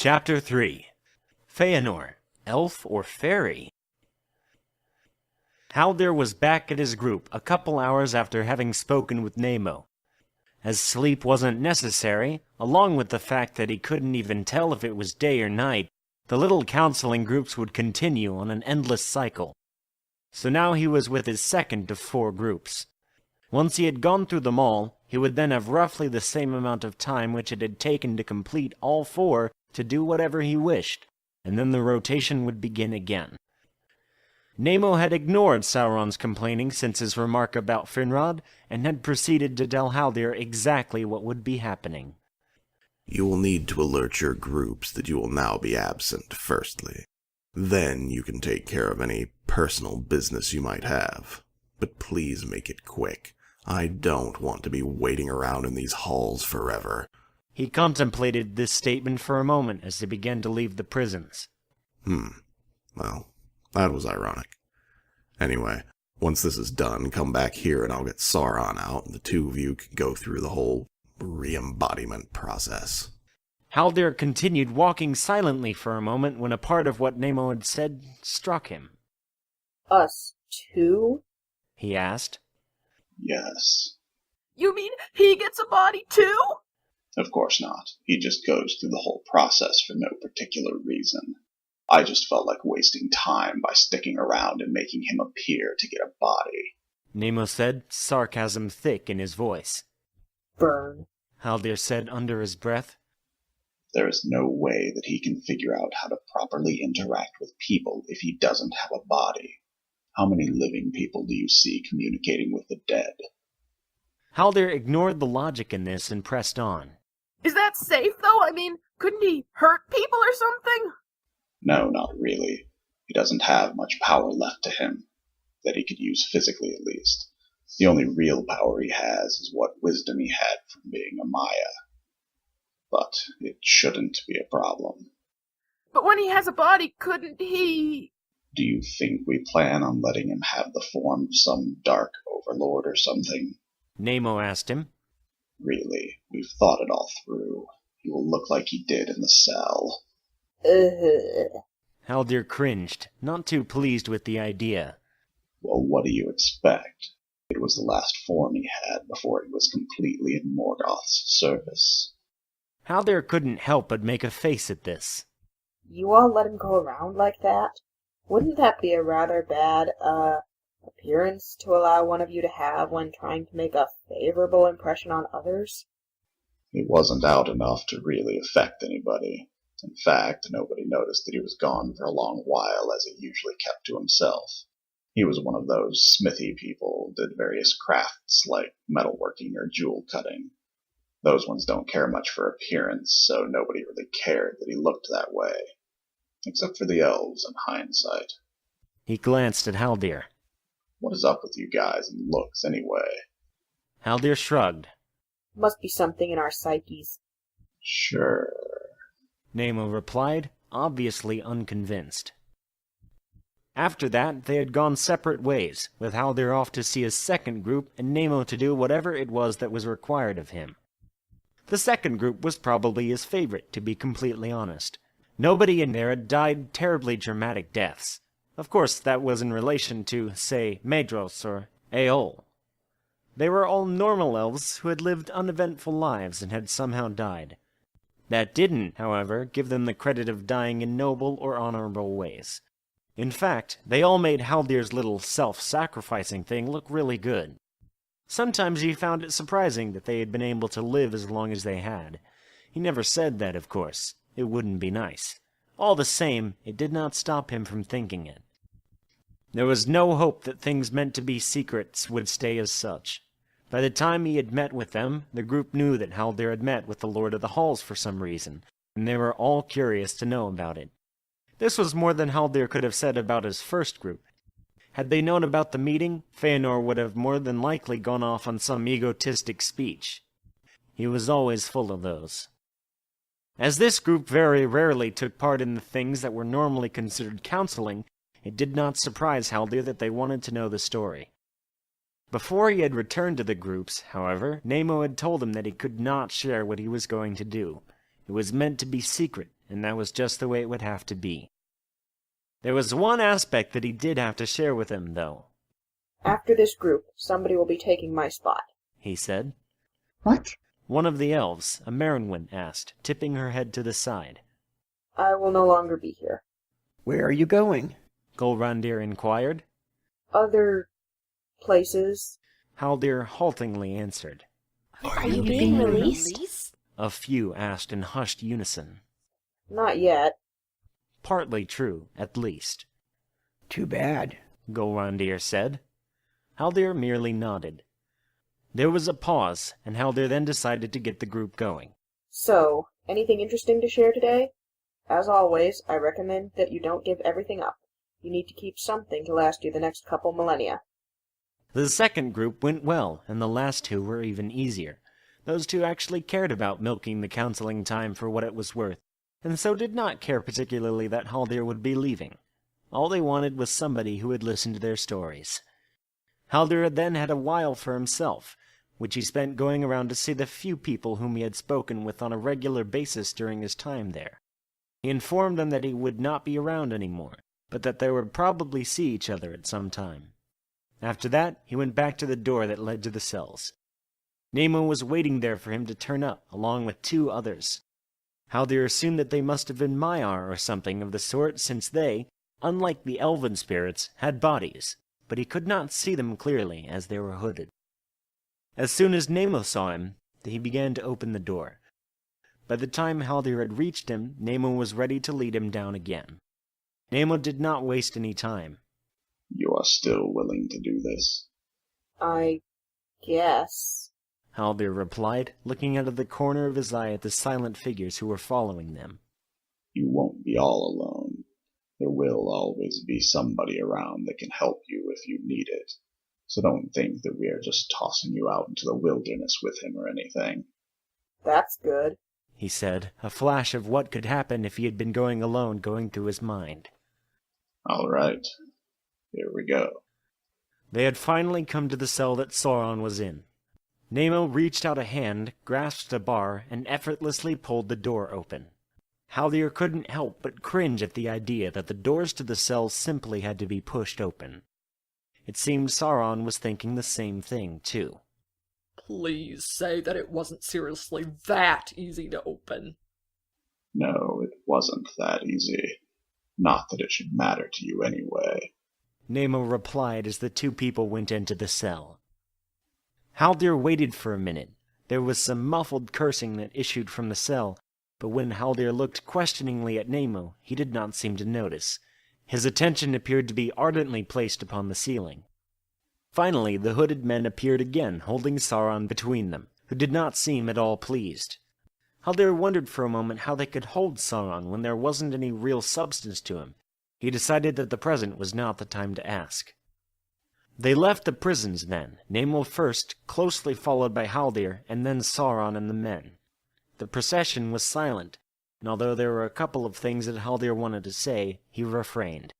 Chapter 3. Feanor, Elf or Fairy? Haldir was back at his group a couple hours after having spoken with Namo. As sleep wasn't necessary, along with the fact that he couldn't even tell if it was day or night, the little counseling groups would continue on an endless cycle. So now he was with his second of 4 groups. Once he had gone through them all, he would then have roughly the same amount of time which it had taken to complete all 4 to do whatever he wished, and then the rotation would begin again. Namo had ignored Sauron's complaining since his remark about Finrod, and had proceeded to tell Haldir exactly what would be happening. You will need to alert your groups that you will now be absent, firstly. Then you can take care of any personal business you might have. But please make it quick. I don't want to be waiting around in these halls forever. He contemplated this statement for a moment as they began to leave the prisons. Well, that was ironic. Anyway, once this is done, come back here and I'll get Sauron out, and the two of you can go through the whole re-embodiment process. Haldir continued walking silently for a moment when a part of what Namo had said struck him. Us too? He asked. Yes. You mean he gets a body too? Of course not. He just goes through the whole process for no particular reason. I just felt like wasting time by sticking around and making him appear to get a body. Namo said, sarcasm thick in his voice. Burn. Haldir said under his breath. There is no way that he can figure out how to properly interact with people if he doesn't have a body. How many living people do you see communicating with the dead? Haldir ignored the logic in this and pressed on. Is that safe, though? I mean, couldn't he hurt people or something? No, not really. He doesn't have much power left to him, that he could use physically at least. The only real power he has is what wisdom he had from being a Maya. But it shouldn't be a problem. But when he has a body, couldn't he... Do you think we plan on letting him have the form of some dark overlord or something? Namo asked him. Really, we've thought it all through. He will look like he did in the cell. Haldir cringed, not too pleased with the idea. Well, what do you expect? It was the last form he had before he was completely in Morgoth's service. Haldir couldn't help but make a face at this. You all let him go around like that? Wouldn't that be a rather bad, appearance to allow one of you to have when trying to make a favorable impression on others? He wasn't out enough to really affect anybody. In fact, nobody noticed that he was gone for a long while, as he usually kept to himself. He was one of those smithy people who did various crafts like metalworking or jewel cutting. Those ones don't care much for appearance, so nobody really cared that he looked that way. Except for the elves in hindsight. He glanced at Haldir. What is up with you guys and looks, anyway? Haldir shrugged. Must be something in our psyches. Sure. Namo replied, obviously unconvinced. After that, they had gone separate ways, with Haldir off to see his second group and Namo to do whatever it was that was required of him. The second group was probably his favorite, to be completely honest. Nobody in there had died terribly dramatic deaths. Of course, that was in relation to, say, Maedhros or Eol. They were all normal elves who had lived uneventful lives and had somehow died. That didn't, however, give them the credit of dying in noble or honorable ways. In fact, they all made Haldir's little self-sacrificing thing look really good. Sometimes he found it surprising that they had been able to live as long as they had. He never said that, of course. It wouldn't be nice. All the same, it did not stop him from thinking it. There was no hope that things meant to be secrets would stay as such. By the time he had met with them, the group knew that Haldir had met with the Lord of the Halls for some reason, and they were all curious to know about it. This was more than Haldir could have said about his first group. Had they known about the meeting, Feanor would have more than likely gone off on some egotistic speech. He was always full of those. As this group very rarely took part in the things that were normally considered counseling, it did not surprise Haldir that they wanted to know the story. Before he had returned to the groups, however, Namo had told him that he could not share what he was going to do. It was meant to be secret, and that was just the way it would have to be. There was one aspect that he did have to share with him, though. After this group, somebody will be taking my spot, he said. What? One of the elves, a Merenwen, asked, tipping her head to the side. I will no longer be here. Where are you going? Golrandir inquired. Other places. Haldir haltingly answered. Are you being released? A few asked in hushed unison. Not yet. Partly true, at least. Too bad, Golrandir said. Haldir merely nodded. There was a pause, and Haldir then decided to get the group going. So, anything interesting to share today? As always, I recommend that you don't give everything up. You need to keep something to last you the next couple millennia. The second group went well, and the last two were even easier. Those two actually cared about milking the counseling time for what it was worth, and so did not care particularly that Haldir would be leaving. All they wanted was somebody who would listen to their stories. Haldir then had a while for himself, which he spent going around to see the few people whom he had spoken with on a regular basis during his time there. He informed them that he would not be around anymore, but that they would probably see each other at some time. After that, he went back to the door that led to the cells. Namo was waiting there for him to turn up, along with two others. Haldir assumed that they must have been Maiar or something of the sort, since they, unlike the elven spirits, had bodies, but he could not see them clearly as they were hooded. As soon as Namo saw him, he began to open the door. By the time Haldir had reached him, Namo was ready to lead him down again. Namo did not waste any time. You are still willing to do this? I guess. Haldir replied, looking out of the corner of his eye at the silent figures who were following them. You won't be all alone. There will always be somebody around that can help you if you need it. So don't think that we are just tossing you out into the wilderness with him or anything. That's good, he said, a flash of what could happen if he had been going alone going through his mind. All right. Here we go. They had finally come to the cell that Sauron was in. Namo reached out a hand, grasped a bar, and effortlessly pulled the door open. Haldir couldn't help but cringe at the idea that the doors to the cell simply had to be pushed open. It seemed Sauron was thinking the same thing, too. Please say that it wasn't seriously that easy to open. No, it wasn't that easy. Not that it should matter to you anyway. Namo replied as the two people went into the cell. Haldir waited for a minute. There was some muffled cursing that issued from the cell, but when Haldir looked questioningly at Namo, he did not seem to notice. His attention appeared to be ardently placed upon the ceiling. Finally, the hooded men appeared again, holding Sauron between them, who did not seem at all pleased. Haldir wondered for a moment how they could hold Sauron when there wasn't any real substance to him. He decided that the present was not the time to ask. They left the prisons then, Namo first, closely followed by Haldir, and then Sauron and the men. The procession was silent, and although there were a couple of things that Haldir wanted to say, he refrained.